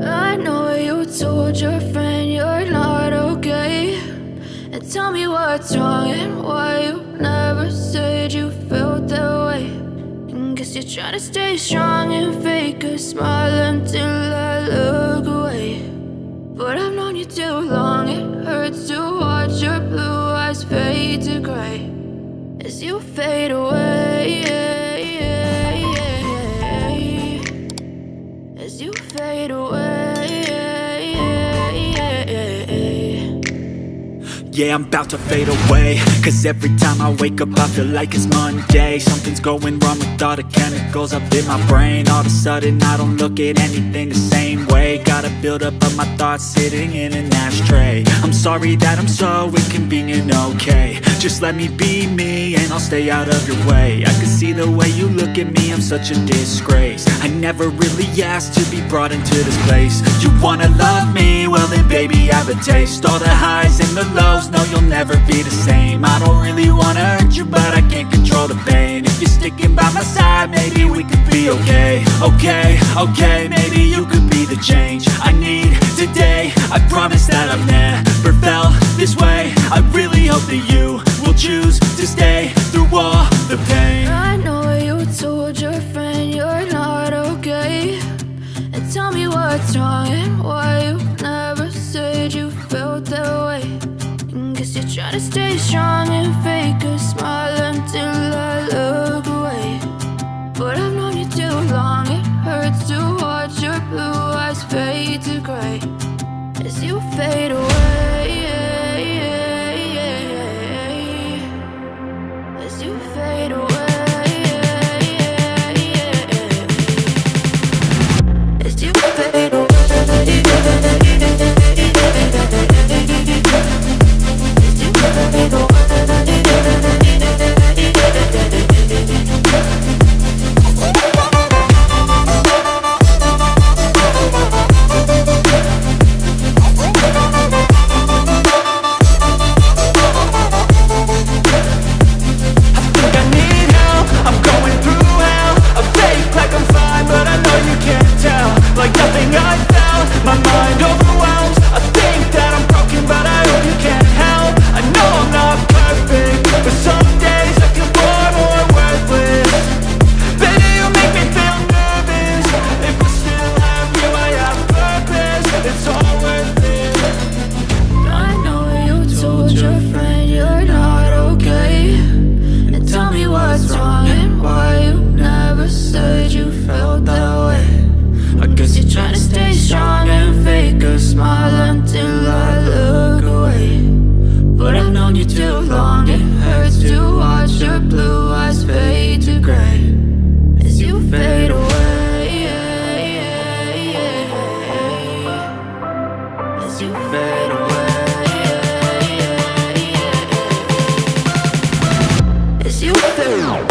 I know you told your friend you're not okay, and tell me what's wrong and why you never said you felt that way. And guess you're trying to stay strong and fake a smile until I look away. But I've known you too long, it hurts to watch your blue eyes fade to gray as you fade away, as you fade away. Yeah, I'm about to fade away, cause every time I wake up I feel like it's Monday. Something's going wrong with all the chemicals up in my brain. All of a sudden I don't look at anything the same way. Got a buildup of my thoughts sitting in an ashtray. I'm sorry that I'm so inconvenient, okay. Just let me be me and I'll stay out of your way. I can see the way you look at me, I'm such a disgrace. I never really asked to be brought into this place. You wanna love me? Well then baby I have a taste. All the highs and the lows, no you'll never be the same. I don't really wanna hurt you but I can't control the pain. If you're sticking by my side maybe we could be okay. Okay, maybe you could be the change I need today. I promise that I've never felt this way. I really hope that you will choose to stay through all the pain. I know you told your friend you're not okay, and tell me what's wrong and why you never said you felt that way. And guess you're trying to stay strong and fake a smile until I look away. But I've known you too long, it hurts to watch your blue eyes fade to gray as you fade away, as you fade away, as you fade away. As you fade away.